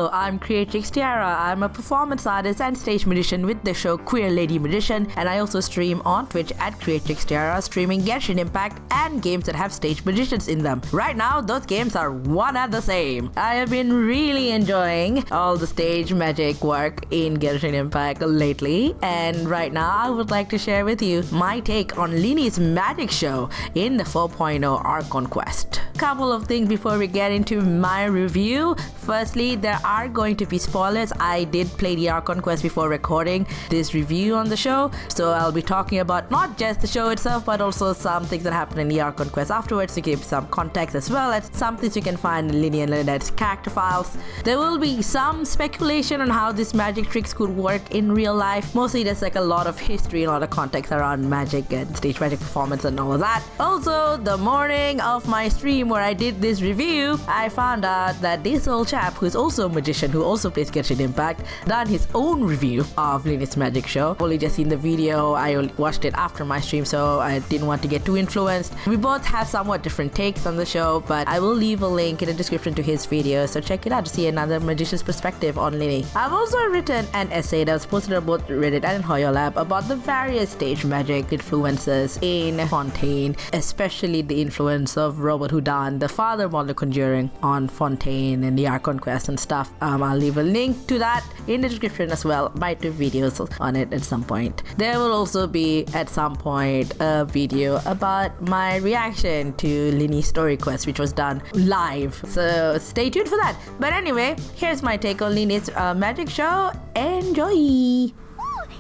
Hello, I'm Creatrix Tiara. I'm a performance artist and stage magician with the show Queer Lady Magician, and I also stream on Twitch at Creatrix Tiara, streaming Genshin Impact and games that have stage magicians in them. Right now, those games are one and the same. I have been really enjoying all the stage magic work in Genshin Impact lately, and right now I would like to share with you my take on Lyney's magic show in the 4.0 Archon quest. Couple of things before we get into my review. Firstly, there are going to be spoilers. I did play the Archon quest before recording this review on the show, so I'll be talking about not just the show itself, but also some things that happen in the Archon quest afterwards to give some context, as well as some things you can find in Lyney and Lynette's character files. There will be some speculation on how these magic tricks could work in real life. Mostly there's like a lot of history and a lot of context around magic and stage magic performance and all of that. Also, the morning of my stream where I did this review, I found out that this old chap, who's also a magician who also plays Genshin Impact, done his own review of Lyney's magic show. Only just seen the video, I watched it after my stream, so I didn't want to get too influenced. We both have somewhat different takes on the show, but I will leave a link in the description to his video, so check it out to see another magician's perspective on Lyney. I've also written an essay that was posted on both Reddit and in Hoyo Lab about the various stage magic influences in Fontaine, especially the influence of Robert Houdin, the father of modern conjuring, on Fontaine and the Archon quest and stuff. I'll leave a link to that in the description as well. Might do videos on it at some point. There will also be at some point a video about my reaction to Lyney's story quest, which was done live, so stay tuned for that. But anyway, here's my take on Lyney's magic show. Enjoy! Ooh,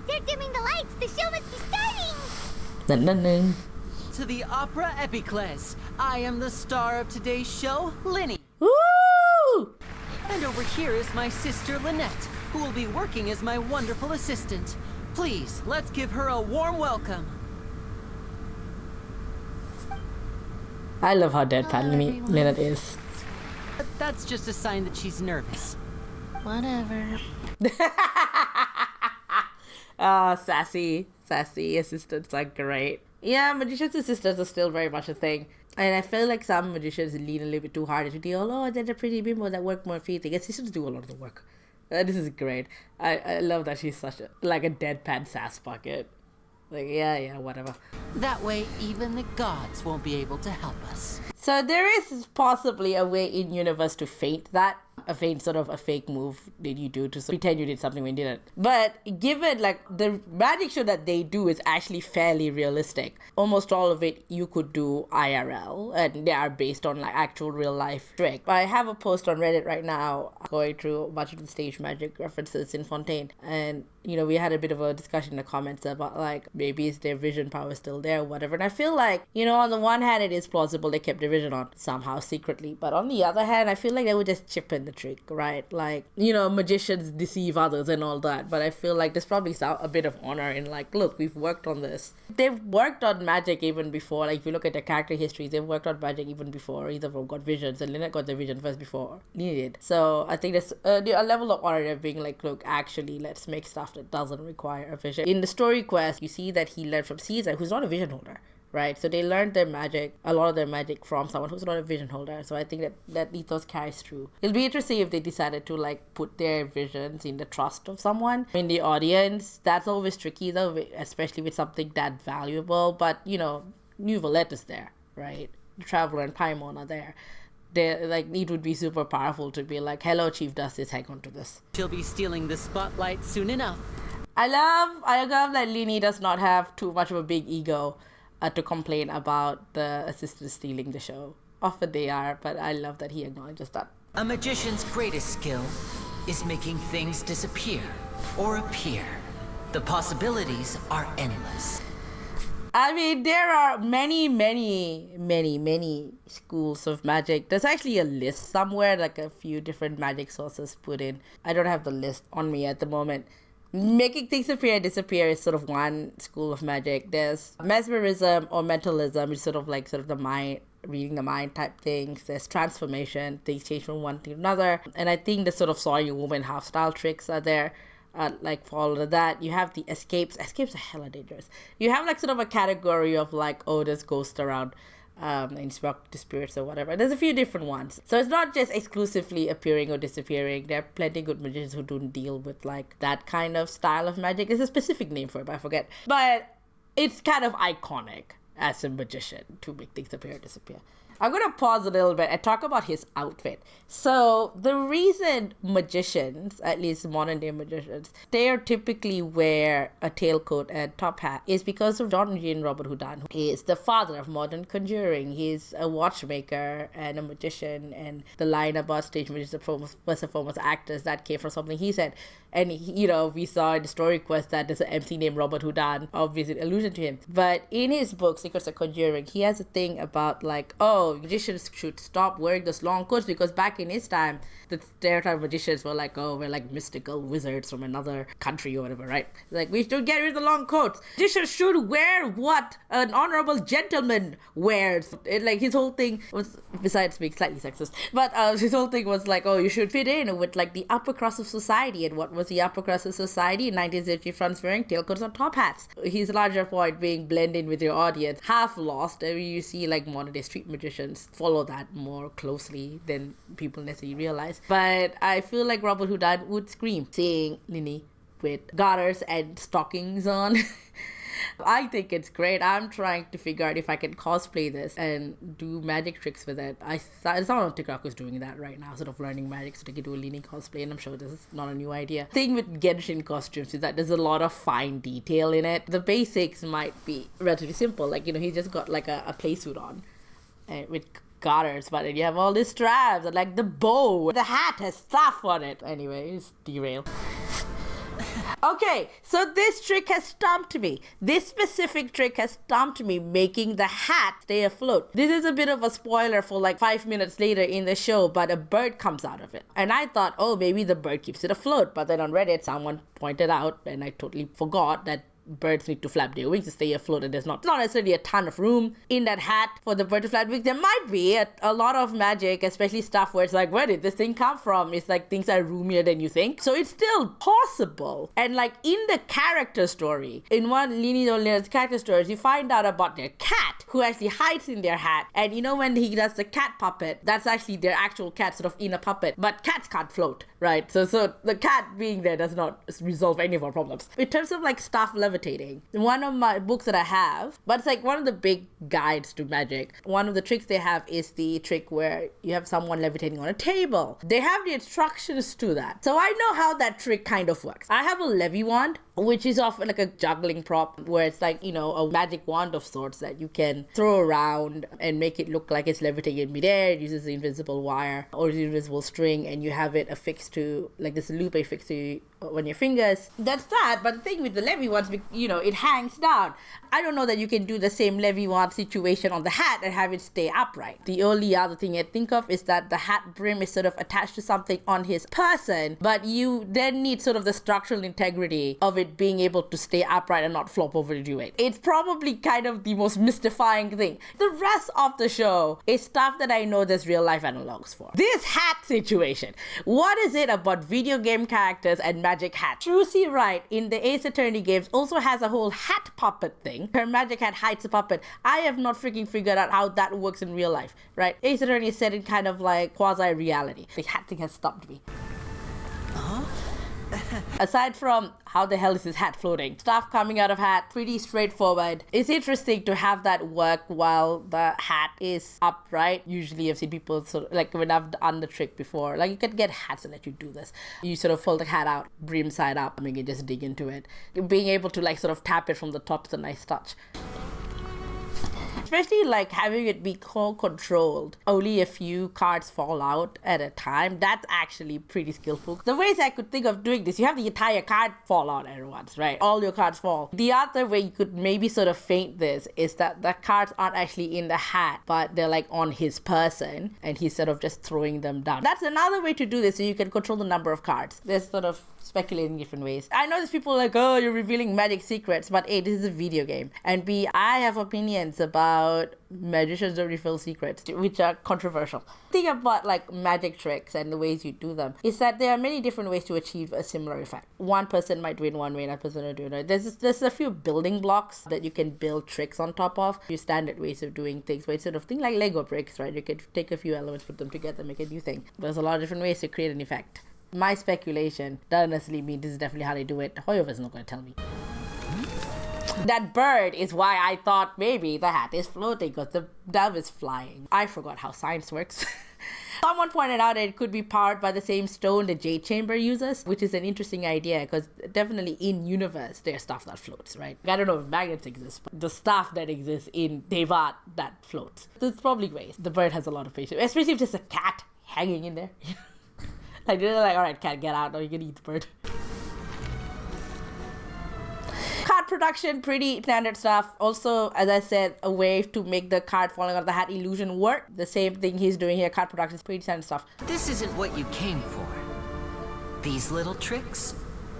they're dimming the lights. The show must be starting. Dun, dun, dun. To the Opera Epicles. I am the star of today's show, Lyney. Woo! And over here is my sister Lynette, who will be working as my wonderful assistant. Please, let's give her a warm welcome. I love how deadpan Lynette is. But that's just a sign that she's nervous. Whatever. Sassy assistants are great. Yeah, magician's assistants are still very much a thing. And I feel like some magicians lean a little bit too hard into the, oh, they're the pretty bimbo that work more feet. Assistants do a lot of the work. This is great. I love that she's such a deadpan sass bucket. Like, yeah, whatever. That way, even the gods won't be able to help us. So there is possibly a way in universe to feint that. A fake move that you do to pretend you did something when you didn't. But given the magic show that they do is actually fairly realistic. Almost all of it you could do IRL, and they are based on actual real life tricks. I have a post on Reddit right now going through a bunch of the stage magic references in Fontaine, and we had a bit of a discussion in the comments about maybe is their vision power still there or whatever. And I feel on the one hand it is plausible they kept their vision on somehow secretly, but on the other hand I feel like they would just chip in the trick, right? Magicians deceive others and all that, but I feel like there's probably a bit of honor in look, we've worked on this. They've worked on magic even before. If you look at their character histories, they've worked on magic even before either of them got visions, and Lynette got the vision first before Lyney did. So I think there's a level of honor there being look, actually let's make stuff that doesn't require a vision. In the story quest, you see that he learned from Caesar, who's not a vision holder, right? So they learned their magic, a lot of their magic, from someone who's not a vision holder. So I think that ethos carries through. It'll be interesting if they decided to put their visions in the trust of someone in the audience. That's always tricky though, especially with something that valuable. But New Valette is there, right? The Traveler and Paimon are there. It would be super powerful to be hello, Chief Justice, hang on to this. She'll be stealing the spotlight soon enough. I love that Lyney does not have too much of a big ego to complain about the assistants stealing the show. Often they are, but I love that he acknowledges that. A magician's greatest skill is making things disappear or appear. The possibilities are endless. I mean, there are many schools of magic. There's actually a list somewhere, a few different magic sources put in. I don't have the list on me at the moment. Making things appear and disappear is sort of one school of magic. There's mesmerism or mentalism, which is sort of the mind, reading the mind type things. There's transformation, things change from one to another. And I think the sort of sawing a woman half style tricks are there. For all of that, you have the escapes. Escapes are hella dangerous. You have sort of a category of there's ghosts around. instruct the spirits or whatever. There's a few different ones. So it's not just exclusively appearing or disappearing. There are plenty of good magicians who don't deal with like that kind of style of magic. There's a specific name for it, but I forget. But it's kind of iconic as a magician to make things appear or disappear. I'm going to pause a little bit and talk about his outfit. So the reason magicians, at least modern day magicians, they typically wear a tailcoat and top hat is because of John Eugene Robert Houdin, who is the father of modern conjuring. He's a watchmaker and a magician, and the line about stage magicians first and foremost actors, that came from something he said. And, we saw in the story quest that there's an MC named Robert Houdin, obviously allusion to him. But in his book, Secrets of Conjuring, he has a thing about magicians should stop wearing those long coats, because back in his time, the stereotype magicians were like, we're like mystical wizards from another country or whatever, right? Like, we should get rid of the long coats. Magicians should wear what an honorable gentleman wears. His whole thing was, besides being slightly sexist, but his whole thing was like, you should fit in with like the upper crust of society. And what was the upper crust of society in 19th century France? Wearing tailcoats and top hats. His larger point being blend in with your audience, half lost. I mean, you see like modern day street magicians follow that more closely than people necessarily realize. But I feel like Robert Houdin would scream seeing Lyney with garters and stockings on. I think it's great. I'm trying to figure out if I can cosplay this and do magic tricks with it. I saw someone on TikTok who's doing that right now, sort of learning magic so they can do a Lyney cosplay, and I'm sure this is not a new idea. The thing with Genshin costumes is that there's a lot of fine detail in it. The basics might be relatively simple, like, he's just got like a play suit on with garters, but then you have all these straps and like the bow, the hat has stuff on it. Anyways, derail. Okay, so this trick has stumped me. This specific trick has stumped me, making the hat stay afloat. This is a bit of a spoiler for like 5 minutes later in the show, but a bird comes out of it. And I thought, maybe the bird keeps it afloat. But then on Reddit, someone pointed out, and I totally forgot, that birds need to flap their wings to stay afloat, and there's not necessarily a ton of room in that hat for the bird to flap wings. There might be a lot of magic, especially stuff where it's like, where did this thing come from? It's like things are roomier than you think. So it's still possible. And like in the character story, in one Lyney's character stories, you find out about their cat who actually hides in their hat. And when he does the cat puppet, that's actually their actual cat sort of in a puppet. But cats can't float, right? So the cat being there does not resolve any of our problems. In terms of like stuff levitating, one of my books that I have, but it's like one of the big guides to magic, one of the tricks they have is the trick where you have someone levitating on a table. They have the instructions to that, so I know how that trick kind of works. I have a levy wand, which is often like a juggling prop where it's like, a magic wand of sorts that you can throw around and make it look like it's levitating in midair. It uses the invisible wire or the invisible string, and you have it affixed to like this loop affixed to on your fingers. That's that. But the thing with the levy wands, it hangs down. I don't know that you can do the same levy wand situation on the hat and have it stay upright. The only other thing I think of is that the hat brim is sort of attached to something on his person, but you then need sort of the structural integrity of it being able to stay upright and not flop over to do it. It's probably kind of the most mystifying thing. The rest of the show is stuff that I know there's real life analogs for. This hat situation. What is it about video game characters and magic hats? Trucy Wright in the Ace Attorney games also has a whole hat puppet thing. Her magic hat hides a puppet. I have not freaking figured out how that works in real life, right? Ace Attorney is set in kind of like quasi-reality. The hat thing has stumped me. Aside from how the hell is this hat floating, stuff coming out of hat, pretty straightforward. It's interesting to have that work while the hat is upright. Usually I've seen people sort of, like when I've done the trick before, like you can get hats that let you do this. You sort of fold the hat out, brim side up, and you can just dig into it. Being able to like sort of tap it from the top is a nice touch. Especially like having it be controlled, only a few cards fall out at a time. That's actually pretty skillful. The ways I could think of doing this, you have the entire card fall out at once, right? All your cards fall. The other way you could maybe sort of feint this is that the cards aren't actually in the hat, but they're like on his person and he's sort of just throwing them down. That's another way to do this, so you can control the number of cards. There's sort of speculating different ways. I know there's people like, you're revealing magic secrets, but A, this is a video game, and B, I have opinions about about magicians don't reveal secrets, which are controversial. Think about like magic tricks and the ways you do them, is that there are many different ways to achieve a similar effect. One person might do it one way, another person will do it another. There's a few building blocks that you can build tricks on top of. Your standard ways of doing things, but it's sort of thing like Lego bricks, right? You could take a few elements, put them together, make a new thing. There's a lot of different ways to create an effect. My speculation doesn't necessarily mean this is definitely how they do it. Hoyover's not going to tell me. That bird is why I thought maybe the hat is floating, because the dove is flying. I forgot how science works. Someone pointed out that it could be powered by the same stone the Jade Chamber uses, which is an interesting idea, because definitely in universe there's stuff that floats, right? I don't know if magnets exist, but the stuff that exists in Devat that floats. There's probably ways. The bird has a lot of patience, especially if there's a cat hanging in there. Like they're like, all right, cat, get out, or you can eat the bird. Card production, pretty standard stuff. Also, as I said, a way to make the card falling out of the hat illusion work. The same thing he's doing here. Card production is pretty standard stuff. This isn't what you came for. These little tricks,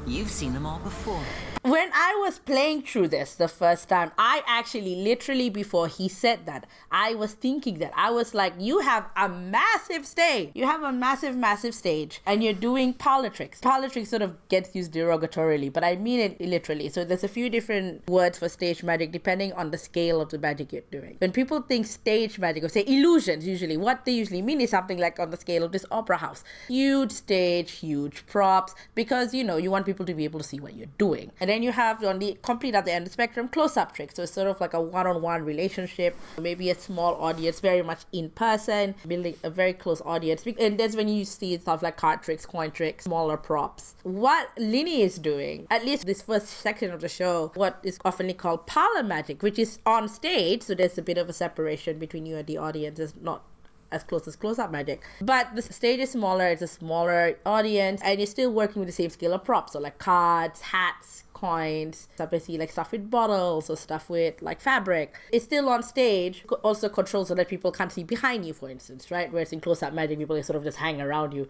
you've seen them all before. When I was playing through this the first time, I actually literally before he said that, I was thinking that. I was like, you have a massive stage. You have a massive stage and you're doing parlor tricks. Parlor tricks sort of gets used derogatorily, but I mean it literally. So there's a few different words for stage magic depending on the scale of the magic you're doing. When people think stage magic or say illusions, usually what they usually mean is something like on the scale of this opera house. Huge stage, huge props, because you want people to be able to see what you're doing. And then you have on the complete other end of the spectrum close-up tricks. So it's sort of like a one-on-one relationship, maybe a small audience, very much in person, building a very close audience. And that's when you see stuff like card tricks, coin tricks, smaller props. What Lyney is doing, at least this first section of the show, what is often called parlor magic, which is on stage, so there's a bit of a separation between you and the audience. It's not as close as close-up magic, but the stage is smaller, it's a smaller audience, and you're still working with the same scale of props, so like cards, hats, coins, basically like stuff with bottles or stuff with like fabric. It's still on stage, also controlled so that people can't see behind you, for instance, right? Whereas in close-up magic, people sort of just hang around you.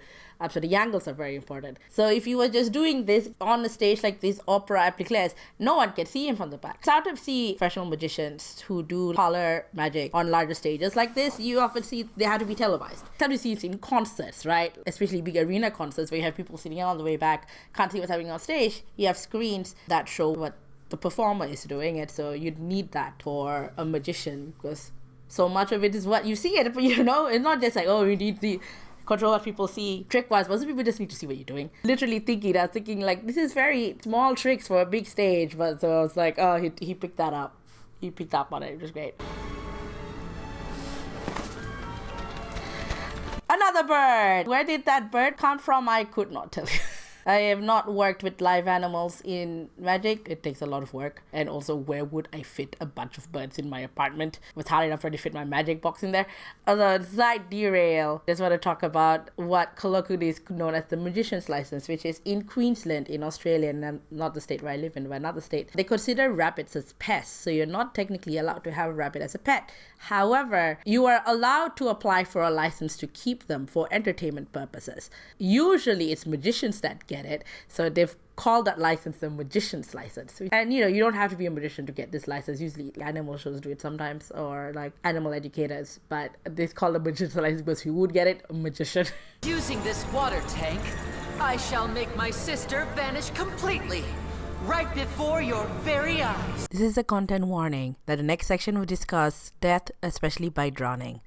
So the angles are very important. So if you were just doing this on the stage like this opera appliques, no one can see him from the back. Sometimes see professional magicians who do parlor magic on larger stages like this, you often see they have to be televised. Sometimes you see it in concerts, right? Especially big arena concerts where you have people sitting all the way back, can't see what's happening on stage. You have screens that show what the performer is doing it, so you'd need that for a magician, because so much of it is what you see it, but it's not just like, oh, you need the control what people see trick-wise, most people just need to see what you're doing. Literally I was thinking like, this is very small tricks for a big stage, but so I was like, oh, he picked that up. He picked up on it. It was great. Another bird. Where did that bird come from? I could not tell you. I have not worked with live animals in Magic. It takes a lot of work. And also, where would I fit a bunch of birds in my apartment? It was hard enough for me to fit my Magic box in there. Although, slight derail, just want to talk about what colloquially is known as the Magician's License, which is in Queensland in Australia, and not the state where I live in, but another state. They consider rabbits as pests, so you're not technically allowed to have a rabbit as a pet. However, you are allowed to apply for a license to keep them for entertainment purposes. Usually, it's magicians that get it, so they've called that license the Magician's License. And you don't have to be a magician to get this license. Usually animal shows do it sometimes, or like animal educators, but they call the Magician's License because who would get it? A magician. Using this water tank, I shall make my sister vanish completely, right before your very eyes. This is a content warning that the next section will discuss death, especially by drowning.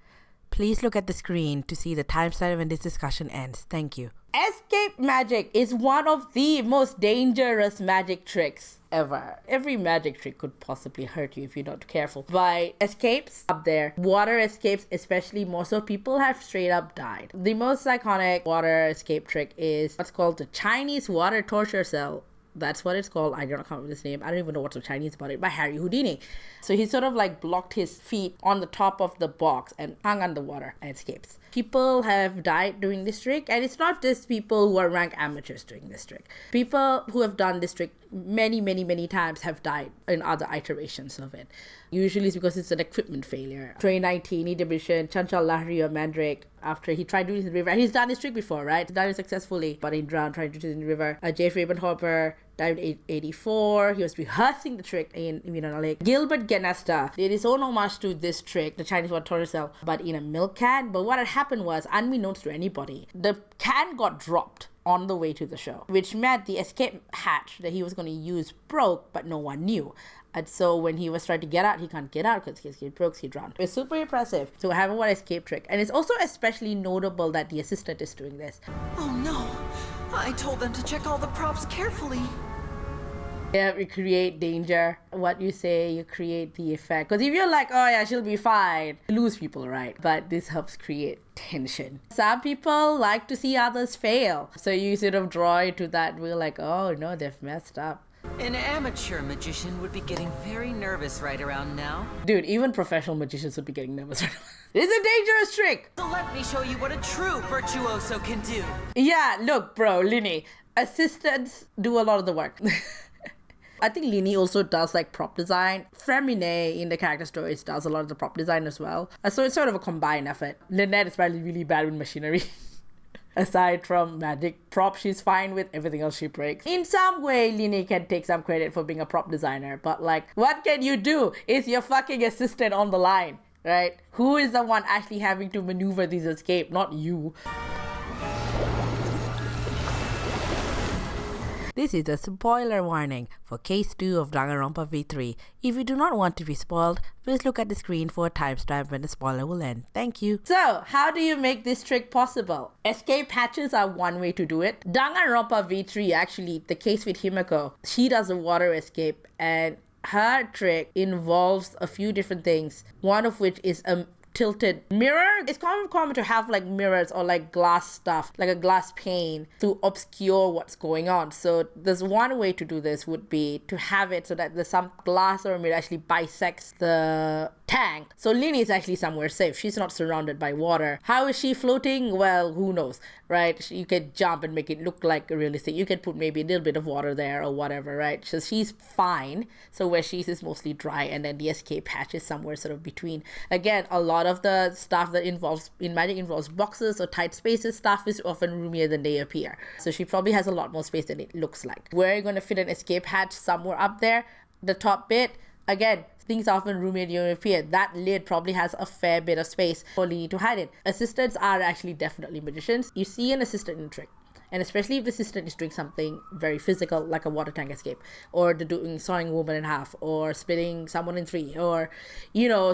Please look at the screen to see the timestamp when this discussion ends. Thank you. Escape magic is one of the most dangerous magic tricks ever. Every magic trick could possibly hurt you if you're not careful. By escapes, up there. Water escapes, especially more so, people have straight up died. The most iconic water escape trick is what's called the Chinese water torture cell. That's what it's called. I don't come up with this name. I don't even know what's so Chinese about it. By Harry Houdini. So he sort of like blocked his feet on the top of the box and hung underwater and escapes. People have died doing this trick, and it's not just people who are rank amateurs doing this trick. People who have done this trick many times have died in other iterations of it. Usually it's because it's an equipment failure. 2019 edition, Chanchal Lahiri or Mandrake, after he tried doing this in the river, and he's done this trick before, right? He's done it successfully, but he drowned trying to do it in the river. Jeffrey Ebenhofer died in 84. He was rehearsing the trick in Lake. Gilbert Ganesta did his own homage to this trick, the Chinese one tortoiseshell, but in a milk can. But what had happened was, unbeknownst to anybody, the can got dropped on the way to the show, which meant the escape hatch that he was going to use broke, but no one knew. And so when he was trying to get out, he can't get out because his escape broke, he drowned. It's super impressive to have one escape trick. And it's also especially notable that the assistant is doing this. Oh no! I told them to check all the props carefully. Yeah, you create danger. What you say, you create the effect. Because if you're like, oh yeah, she'll be fine, you lose people, right? But this helps create tension. Some people like to see others fail. So you sort of draw into that. We're like, oh no, they've messed up. An amateur magician would be getting very nervous right around now. Dude, even professional magicians would be getting nervous right now. It's a dangerous trick. So let me show you what a true virtuoso can do. Yeah, look, bro, Lyney, assistants do a lot of the work. I think Lyney also does like prop design. Femine in the character stories does a lot of the prop design as well. So it's sort of a combined effort. Lynette is probably really bad with machinery. Aside from magic prop, she's fine with everything else she breaks. In some way, Lyney can take some credit for being a prop designer, but like, what can you do? Is your fucking assistant on the line, right? Who is the one actually having to maneuver this escape? Not you. This is a spoiler warning for Case 2 of Danganronpa V3. If you do not want to be spoiled, please look at the screen for a timestamp when the spoiler will end. Thank you. So, how do you make this trick possible? Escape hatches are one way to do it. Danganronpa V3, actually, the case with Himeko, she does a water escape, and her trick involves a few different things, one of which is a tilted mirror. It's common to have like mirrors or like glass stuff, like a glass pane to obscure what's going on. So there's one way to do this would be to have it so that there's some glass or a mirror actually bisects the tank. So Lyney is actually somewhere safe. She's not surrounded by water. How is she floating? Well, who knows, right? You can jump and make it look like realistic. You can put maybe a little bit of water there or whatever, right? So she's fine. So where she's is mostly dry, and then the escape hatch is somewhere sort of between. Again, a lot of the stuff that involves in magic involves boxes or tight spaces. Stuff is often roomier than they appear. So she probably has a lot more space than it looks like. Where are you going to fit an escape hatch? Somewhere up there. The top bit, again, things are often roomier than they appear. That lid probably has a fair bit of space for Lyney to hide it. Assistants are actually definitely magicians. You see an assistant in a trick, and especially if the assistant is doing something very physical, like a water tank escape, or sawing a woman in half, or splitting someone in three, or,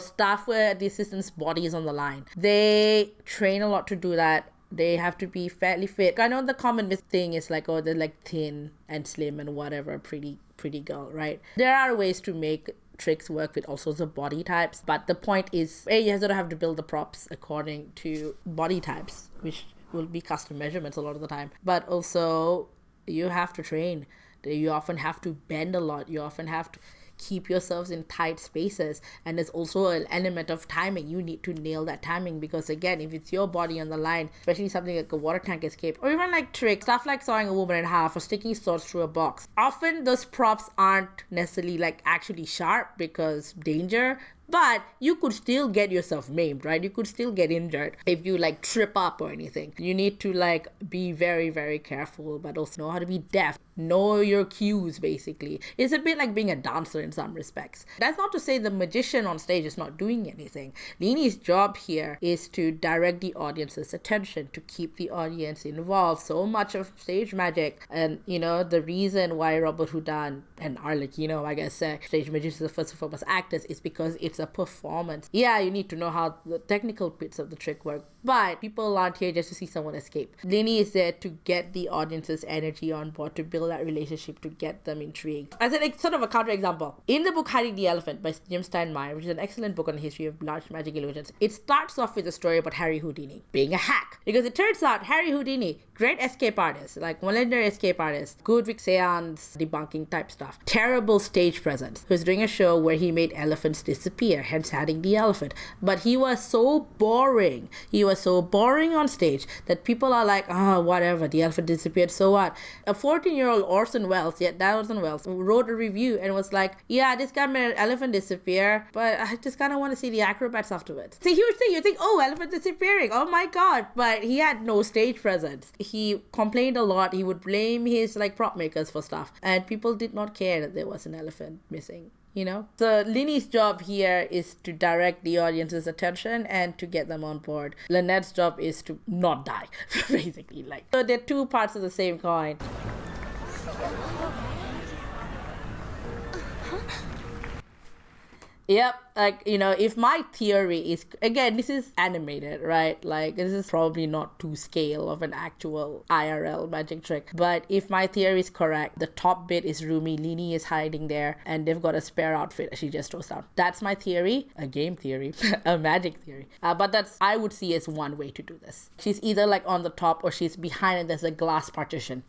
stuff where the assistant's body is on the line. They train a lot to do that. They have to be fairly fit. I know the common thing is like, oh, they're like thin and slim and whatever, pretty girl, right? There are ways to make tricks work with all sorts of body types, but the point is, you sort of have to build the props according to body types, which will be custom measurements a lot of the time. But also, you have to train. You often have to bend a lot. You often have to keep yourselves in tight spaces, and there's also an element of timing. You need to nail that timing, because again, if it's your body on the line, especially something like a water tank escape, or even like tricks, stuff like sawing a woman in half or sticking swords through a box, often those props aren't necessarily like actually sharp because danger, but you could still get yourself maimed, right? You could still get injured if you like trip up or anything. You need to like be very, very careful, but also know how to be deft. Know your cues, basically. It's a bit like being a dancer in some respects. That's not to say the magician on stage is not doing anything. Lyney's job here is to direct the audience's attention, to keep the audience involved. So much of stage magic, and the reason why Robert Houdin and Arlecchino, I guess, stage magicians are first and foremost actors, is because it's a performance. Yeah, you need to know how the technical bits of the trick work, but people aren't here just to see someone escape. Lyney is there to get the audience's energy on board, to build that relationship, to get them intrigued. As a sort of a counterexample, in the book Hiding the Elephant by Jim Steinmeier, which is an excellent book on the history of large magic illusions, it starts off with a story about Harry Houdini being a hack. Because it turns out Harry Houdini, great escape artist, like legendary escape artist, good with seance, debunking type stuff, terrible stage presence, who was doing a show where he made elephants disappear, hence Hiding the Elephant. But he was so boring. He was was so boring on stage that people are like, oh, whatever, the elephant disappeared, so what? A 14-year-old Orson Welles wrote a review and was like, yeah, this guy made an elephant disappear, but I just kind of want to see the acrobats afterwards. See, huge thing, you think, oh, elephant disappearing, oh my god, but he had no stage presence. He complained a lot. He would blame his like prop makers for stuff, and people did not care that there was an elephant missing. You know, so Lyney's job here is to direct the audience's attention and to get them on board. Lynette's job is to not die, basically. Like, so they're two parts of the same coin. Yep, like, you know, if my theory is, again, this is animated, right? Like, this is probably not to scale of an actual IRL magic trick. But if my theory is correct, the top bit is Rumi, Lyney is hiding there, and they've got a spare outfit that she just throws down. That's my theory, a game theory, a magic theory. But that's, I would see as one way to do this. She's either like on the top or she's behind and there's a glass partition.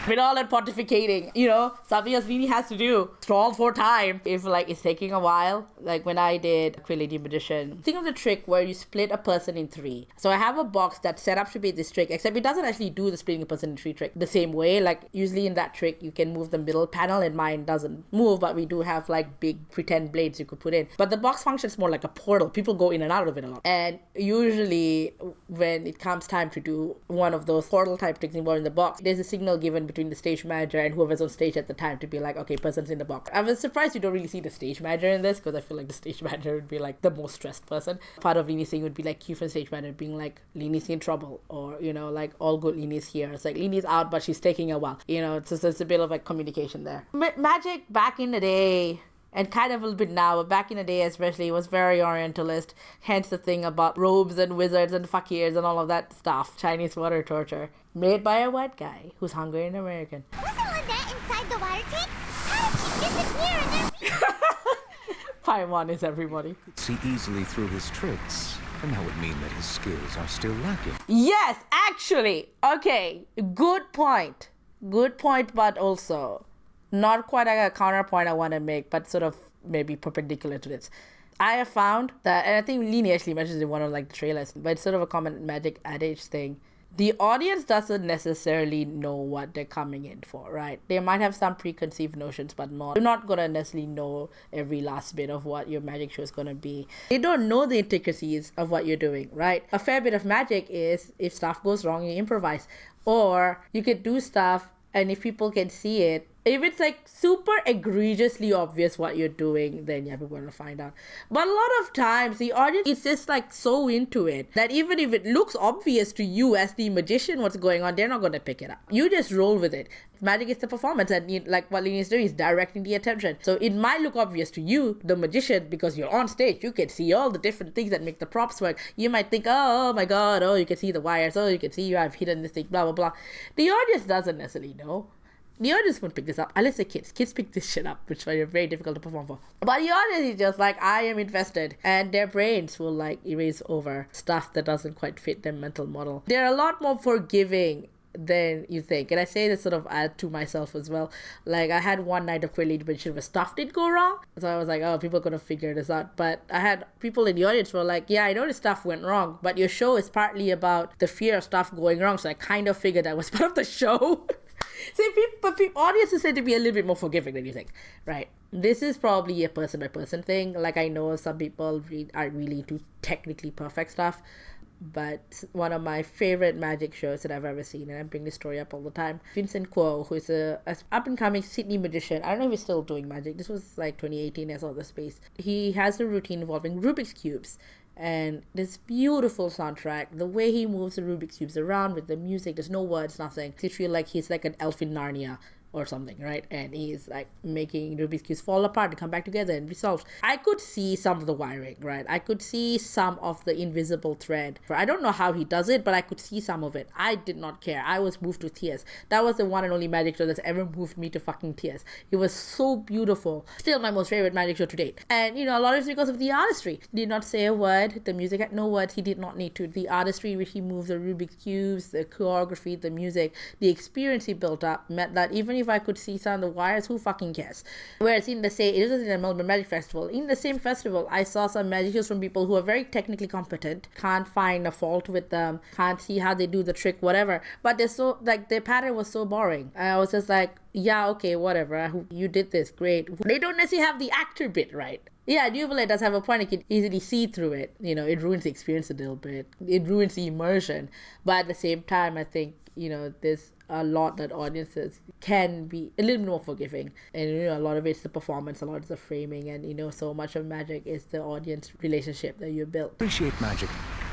With all that pontificating, you know, something else really has to do. Scroll for time. If like it's taking a while, like when I did Queer Lady Magician, think of the trick where you split a person in three. So I have a box that's set up to be this trick, except it doesn't actually do the splitting a person in three trick the same way. Like usually in that trick, you can move the middle panel and mine doesn't move, but we do have like big pretend blades you could put in. But the box functions more like a portal. People go in and out of it a lot. And usually when it comes time to do one of those portal type tricks involved in the box, there's a signal given between the stage manager and whoever's on stage at the time to be like, okay, person's in the box. I was surprised you don't really see the stage manager in this, because I feel like the stage manager would be like the most stressed person. Part of Lyney's thing would be like cue from stage manager being like, Lyney's in trouble, or, you know, like all good, Lyney's here. It's like Lyney's out but she's taking a while, you know. It's just, there's a bit of like communication there. Magic back in the day, and kind of a little bit now, but back in the day especially, was very orientalist, hence the thing about robes and wizards and fakirs and all of that stuff. Chinese water torture made by a white guy who's Hungarian American. Wasn't Lynette inside the water tank? How did she disappear and then... Paimon is everybody. See easily through his tricks, and that would mean that his skills are still lacking. Yes, actually. Okay, good point. Good point, but also not quite a counterpoint I want to make, but sort of maybe perpendicular to this. I have found that, and I think Lyney actually mentions it in one of like the trailers, but it's sort of a common magic adage thing. The audience doesn't necessarily know what they're coming in for, right? They might have some preconceived notions, but they're not going to necessarily know every last bit of what your magic show is going to be. They don't know the intricacies of what you're doing, right? A fair bit of magic is if stuff goes wrong, you improvise. Or you could do stuff, and if people can see it, if it's like super egregiously obvious what you're doing, then yeah, people are gonna find out. But a lot of times the audience is just like so into it that even if it looks obvious to you as the magician what's going on, they're not gonna pick it up. You just roll with it. Magic is the performance, and like what Lyney is doing is directing the attention. So it might look obvious to you, the magician, because you're on stage. You can see all the different things that make the props work. You might think, oh my god, oh, you can see the wires, oh, you can see I've hidden this thing, blah blah blah. The audience doesn't necessarily know. The audience won't pick this up unless they're kids. Kids pick this shit up, which are very difficult to perform for. But the audience is just like, I am invested, and their brains will like erase over stuff that doesn't quite fit their mental model. They're a lot more forgiving than you think, and I say this sort of add to myself as well. Like I had one night of Queer Lady Magician where stuff did go wrong, so I was like, oh, people are gonna figure this out. But I had people in the audience who were like, yeah, I know this stuff went wrong, but your show is partly about the fear of stuff going wrong, so I kind of figured that was part of the show. See, audiences tend to be a little bit more forgiving than you think, right? This is probably a person-by-person thing. Like, I know some people are really into technically perfect stuff, but one of my favorite magic shows that I've ever seen, and I bring this story up all the time, Vincent Kuo, who is a up-and-coming Sydney magician. I don't know if he's still doing magic. This was like 2018, I saw the space. He has a routine involving Rubik's Cubes. And this beautiful soundtrack, the way he moves the Rubik's Cubes around with the music, there's no words, nothing. You feel like he's like an elf in Narnia or something, right? And he's like making Rubik's Cubes fall apart and come back together and be solved. I could see some of the wiring, right? I could see some of the invisible thread. I don't know how he does it, but I could see some of it. I did not care. I was moved to tears. That was the one and only magic show that's ever moved me to fucking tears. It was so beautiful. Still my most favorite magic show to date. And you know, a lot of it's because of the artistry. He did not say a word. The music had no words. He did not need to. The artistry which he moved the Rubik's Cubes, the choreography, the music, the experience he built up meant that even if if I could see some of the wires, who fucking cares? Whereas it was in the Melbourne Magic Festival. In the same festival, I saw some magicians from people who are very technically competent, can't find a fault with them, can't see how they do the trick, whatever. But they're so, like, their pattern was so boring. I was just like, yeah, okay, whatever. You did this, great. They don't necessarily have the actor bit right. Yeah, Nuvola does have a point. You can easily see through it. You know, it ruins the experience a little bit. It ruins the immersion. But at the same time, I think, you know, there's a lot that audiences can be a little more forgiving. And, you know, a lot of it's the performance, a lot is the framing. And, you know, so much of magic is the audience relationship that you built. Appreciate magic.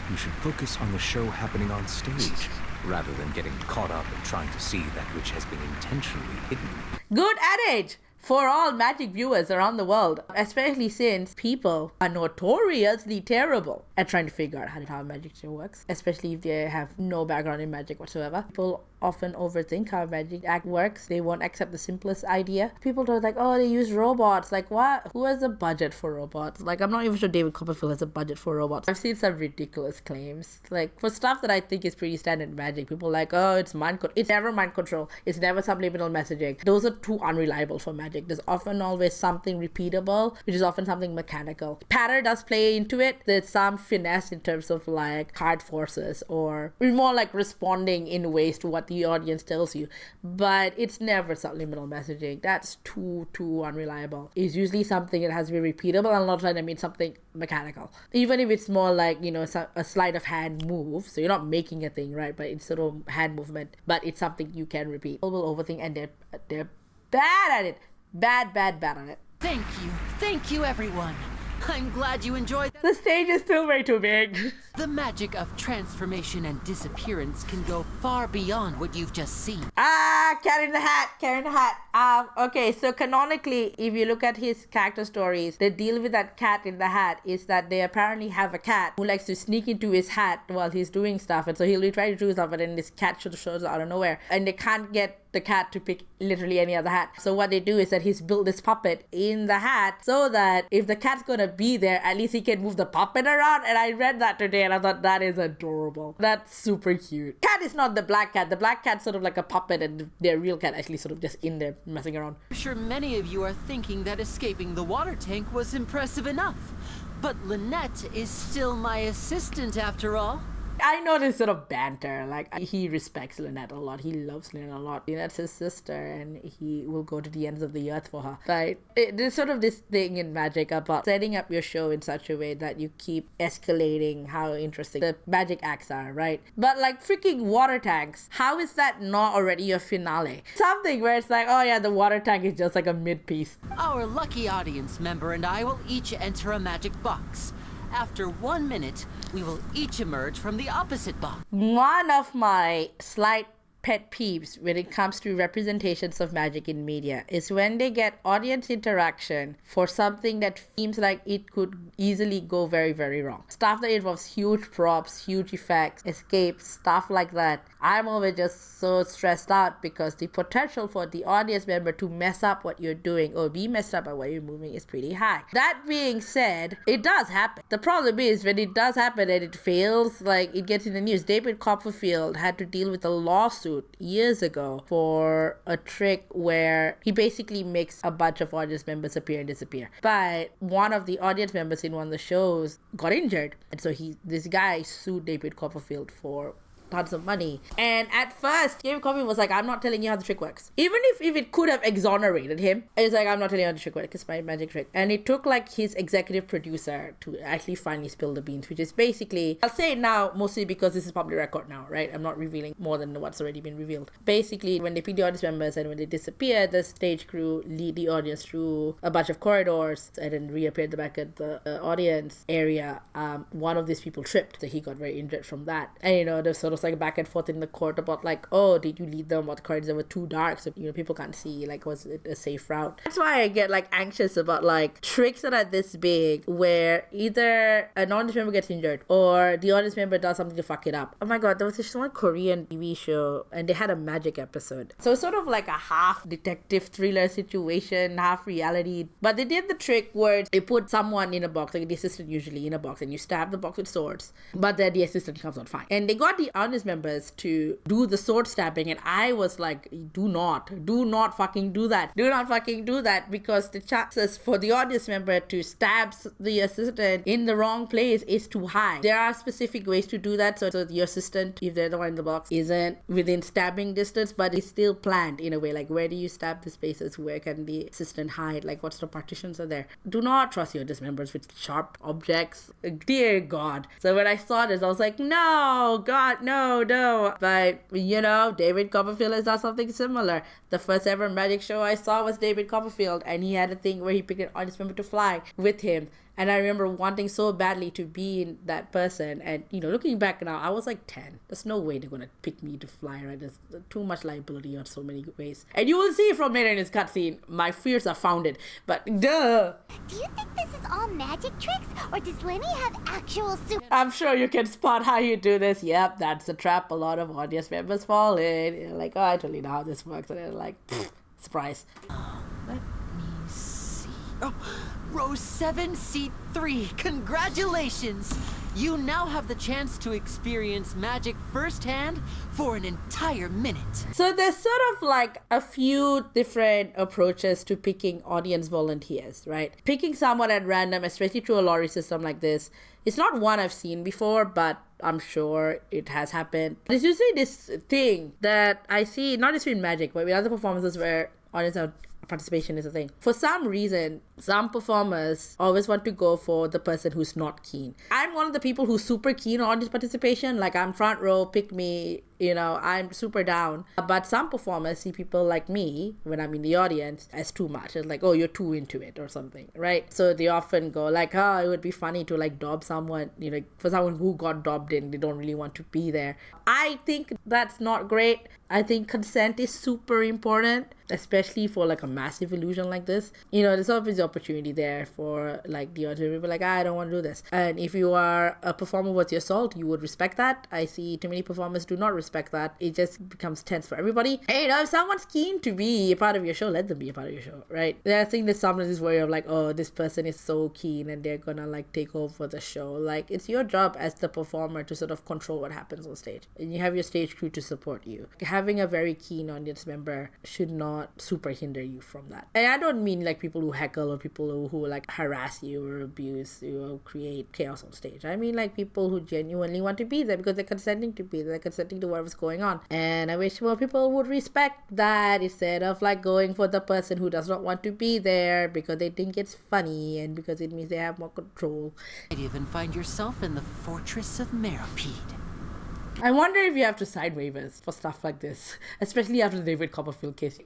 You should focus on the show happening on stage, rather than getting caught up in trying to see that which has been intentionally hidden. Good adage for all magic viewers around the world, especially since people are notoriously terrible at trying to figure out how a magic show works, especially if they have no background in magic whatsoever. People often overthink how a magic act works. They won't accept the simplest idea. People are like, oh, they use robots. Like, what? Who has a budget for robots? Like, I'm not even sure David Copperfield has a budget for robots. I've seen some ridiculous claims. Like, for stuff that I think is pretty standard magic, people are like, oh, it's mind control. It's never mind control. It's never subliminal messaging. Those are too unreliable for magic. There's often always something repeatable, which is often something mechanical. Pattern does play into it. There's some finesse in terms of like card forces or more like responding in ways to what the audience tells you, but it's never subliminal messaging. That's too unreliable. It's usually something that has to be repeatable, and a lot of times I mean something mechanical. Even if it's more like, you know, a sleight of hand move, so you're not making a thing, right? But it's sort of hand movement, but it's something you can repeat. People will overthink, and they're bad at it. Bad at it. Thank you everyone. I'm glad you enjoyed that. The stage is still way too big. The magic of transformation and disappearance can go far beyond what you've just seen. Cat in the hat. Okay, so canonically, if you look at his character stories, the deal with that cat in the hat is that they apparently have a cat who likes to sneak into his hat while he's doing stuff, and so he'll be trying to do stuff, but then this cat sort of shows out of nowhere, and they can't get the cat to pick literally any other hat. So what they do is that he's built this puppet in the hat so that if the cat's gonna be there, at least he can move the puppet around. And I read that today and I thought that is adorable. That's super cute. Cat is not the black cat. The black cat's sort of like a puppet, and their real cat actually sort of just in there messing around. I'm sure many of you are thinking that escaping the water tank was impressive enough. But Lynette is still my assistant after all. I know this sort of banter. Like, he respects Lynette a lot. He loves Lynette a lot. Lynette's his sister, and he will go to the ends of the earth for her. Right? There's sort of this thing in magic about setting up your show in such a way that you keep escalating how interesting the magic acts are, right? But like freaking water tanks, how is that not already your finale? Something where it's like, oh yeah, the water tank is just like a mid-piece. Our lucky audience member and I will each enter a magic box. After 1 minute, we will each emerge from the opposite box. One of my slight pet peeves when it comes to representations of magic in media is when they get audience interaction for something that seems like it could easily go very, very wrong. Stuff that involves huge props, huge effects, escapes, stuff like that. I'm always just so stressed out because the potential for the audience member to mess up what you're doing or be messed up by what you're moving is pretty high. That being said, it does happen. The problem is when it does happen and it fails, like it gets in the news. David Copperfield had to deal with a lawsuit years ago for a trick where he basically makes a bunch of audience members appear and disappear. But one of the audience members in one of the shows got injured. And so this guy sued David Copperfield for tons of money. And at first, David Copperfield was like, I'm not telling you how the trick works. Even if it could have exonerated him, it's like, I'm not telling you how the trick works. It's my magic trick. And it took like his executive producer to actually finally spill the beans, which is basically, I'll say it now mostly because this is public record now, right? I'm not revealing more than what's already been revealed. Basically, when they pick the audience members and when they disappear, the stage crew lead the audience through a bunch of corridors and then reappear at the back of the audience area. One of these people tripped, so he got very injured from that. And you know, there's sort of like back and forth in the court about like, oh, did you lead them what corridors that were too dark so you know people can't see, like was it a safe route? That's why I get like anxious about like tricks that are this big where either an audience member gets injured or the audience member does something to fuck it up. Oh my god, there was this one Korean TV show and they had a magic episode, so it's sort of like a half detective thriller situation, half reality, but they did the trick where they put someone in a box, like the assistant usually in a box, and you stab the box with swords, but then the assistant comes out fine. And they got the audience members to do the sword stabbing, and I was like, do not fucking do that. Do not fucking do that, because the chances for the audience member to stab the assistant in the wrong place is too high. There are specific ways to do that, so your assistant, if they're the one in the box, isn't within stabbing distance, but it's still planned in a way, like where do you stab the spaces, where can the assistant hide, like what's the partitions are there. Do not trust your audience members with sharp objects. Dear God. So when I saw this, I was like, no, God, no. But, you know, David Copperfield has done something similar. The first ever magic show I saw was David Copperfield, and he had a thing where he picked an audience member to fly with him. And I remember wanting so badly to be in that person. And, you know, looking back now, I was like 10. There's no way they're going to pick me to fly, right? There's too much liability on so many ways. And you will see from later in this cutscene, my fears are founded. But, duh! Do you think this is all magic tricks, or does Lyney have actual super... I'm sure you can spot how you do this. Yep, that's the trap a lot of audience members fall in. You're like, oh, I totally know how this works. And they're like, surprise. Let me see. Oh, row 7, seat 3. Congratulations! You now have the chance to experience magic firsthand for an entire minute. So there's sort of like a few different approaches to picking audience volunteers, right? Picking someone at random, especially through a lottery system like this, it's not one I've seen before, but I'm sure it has happened. There's usually this thing that I see, not just in Magic, but with other performances where audience participation is a thing. For some reason, some performers always want to go for the person who's not keen. I'm one of the people who's super keen on audience participation. Like, I'm front row, pick me, you know, I'm super down. But some performers see people like me, when I'm in the audience, as too much. It's like, oh, you're too into it or something, right? So they often go like, oh, it would be funny to like dob someone, you know, for someone who got dobbed in, they don't really want to be there. I think that's not great. I think consent is super important, especially for like a massive illusion like this. You know, there's always the opportunity there for like the audience to be like, I don't want to do this. And if you are a performer worth your salt, you would respect that. I see too many performers do not respect that. It just becomes tense for everybody. And you know, if someone's keen to be a part of your show, let them be a part of your show, right? I think there's sometimes this worry of like, oh, this person is so keen and they're gonna like take over the show. Like, it's your job as the performer to sort of control what happens on stage. And you have your stage crew to support you. Having a very keen audience member should not super hinder you from that. And I don't mean like people who heckle or people who like harass you or abuse you or create chaos on stage. I mean like people who genuinely want to be there because they're consenting to be there, they're consenting to whatever's going on. And I wish more people would respect that instead of like going for the person who does not want to be there because they think it's funny and because it means they have more control. You'd even find yourself in the Fortress of Meripede. I wonder if you have to sign waivers for stuff like this, especially after the David Copperfield case.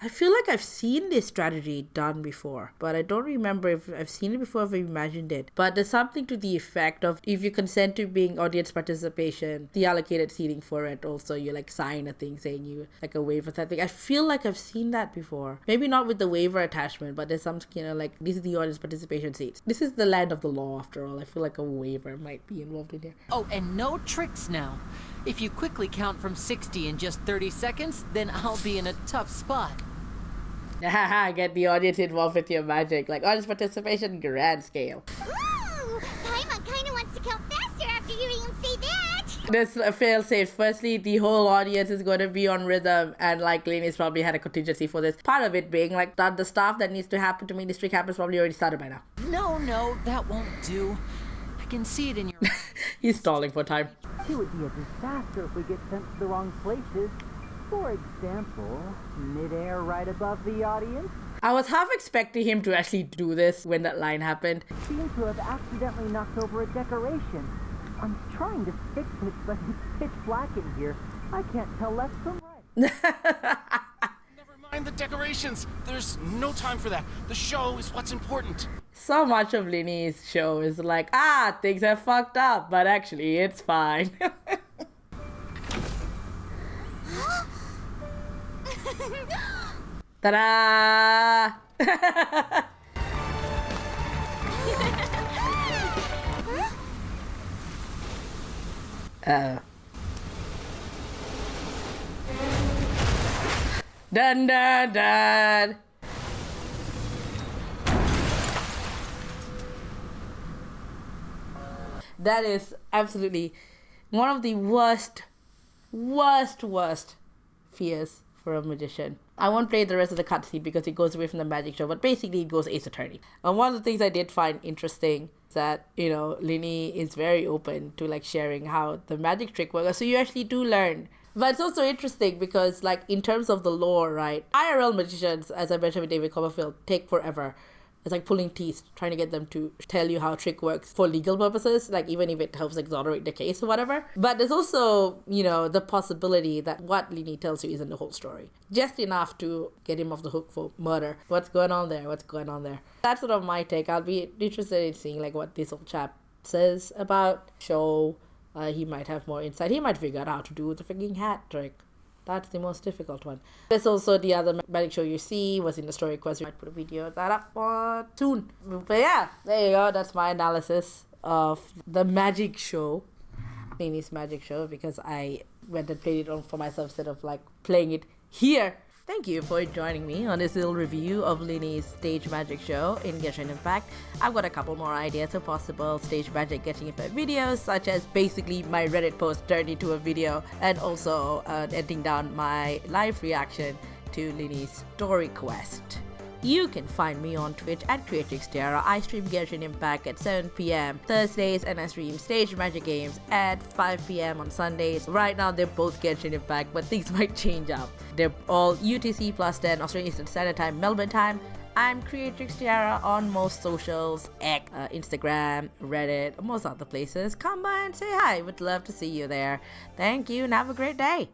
I feel like I've seen this strategy done before, but I don't remember if I've seen it before, if I imagined it. But there's something to the effect of if you consent to being audience participation, the allocated seating for it, also you like sign a thing saying you like a waiver type thing. I feel like I've seen that before. Maybe not with the waiver attachment, but there's some, you know, like these are the audience participation seats. This is the land of the law after all. I feel like a waiver might be involved in here. Oh, and no tricks now. If you quickly count from 60 in just 30 seconds, then I'll be in a tough spot. Get the audience involved with your magic. Like audience participation, grand scale. Ooh, Paimon kinda wants to count faster after hearing him say that. There's a fail safe. Firstly, the whole audience is going to be on rhythm, and like Lyney's probably had a contingency for this. Part of it being like that the stuff that needs to happen to make this trick happens probably already started by now. No, that won't do. I can see it in your... He's stalling for time. It would be a disaster if we get sent to the wrong places. For example, midair right above the audience. I was half expecting him to actually do this when that line happened. Seem to have accidentally knocked over a decoration. I'm trying to fix it, but it's pitch black in here. I can't tell left from right. Never mind the decorations. There's no time for that. The show is what's important. So much of Lyney's show is like, things are fucked up, but actually it's fine. Ta-da! Dun dun dun! That is absolutely one of the worst worst fears for a magician. I won't play the rest of the cutscene because it goes away from the magic show, but basically it goes Ace Attorney. And one of the things I did find interesting is that, you know, Lyney is very open to like sharing how the magic trick works. So you actually do learn. But it's also interesting because, like, in terms of the lore, right, IRL magicians, as I mentioned with David Copperfield, take forever. It's like pulling teeth, trying to get them to tell you how a trick works for legal purposes, like even if it helps exonerate the case or whatever. But there's also, you know, the possibility that what Lyney tells you isn't the whole story. Just enough to get him off the hook for murder. What's going on there? What's going on there? That's sort of my take. I'll be interested in seeing like what this old chap says about show. He might have more insight. He might figure out how to do the freaking hat trick. That's the most difficult one. There's also the other magic show you see was in the story quest. I might put a video of that up soon. But yeah, there you go. That's my analysis of the magic show. Lyney's magic show, because I went and played it on for myself instead of like playing it here. Thank you for joining me on this little review of Lyney's stage magic show in Genshin Impact. I've got a couple more ideas of possible stage magic Genshin Impact videos, such as basically my Reddit post turned into a video, and also editing down my live reaction to Lyney's story quest. You can find me on Twitch at CreatrixTiara. I stream Genshin Impact at 7 p.m. Thursdays, and I stream Stage Magic Games at 5 p.m. on Sundays. Right now, they're both Genshin Impact, but things might change up. They're all UTC plus 10 Australian Eastern Standard Time, Melbourne time. I'm CreatrixTiara on most socials, X, Instagram, Reddit, most other places. Come by and say hi. Would love to see you there. Thank you and have a great day.